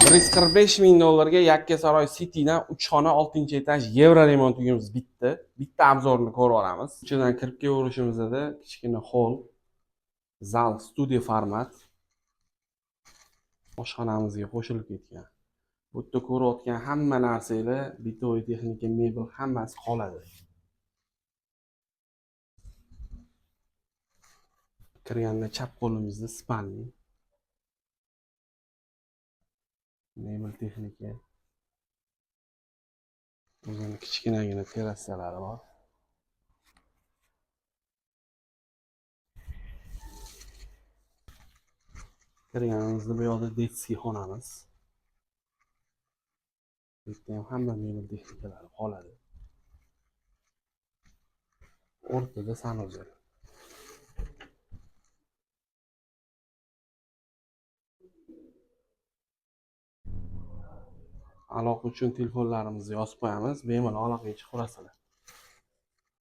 $145,000 Yakkasaroy City'dan 3 xona 6-etaj yevro remont uyimiz bitdi. Bitta obzorni ko'rib olamiz. Ichidan kirib kelaverishimizda kichkina hol, zal, studiya format oshxonamizga qo'shilib ketgan. Bu yerda ko'rayotgan hamma narsalar, bitoy texnika, mebel hammasi qoladi. Kirganda chap qo'limizda spalni, mebel texnika, o'zini kichkinagina terrasalari bor. Kirganimizda bu yoqda detskiy xonamiz. Bu yerda ham hamma mebel texnikalari qoladi. O'rtada sanuzel. Aloqa uchun telefonlarimizni yozib qo'yamiz. Bemalol aloqaga chiqaverasizlar.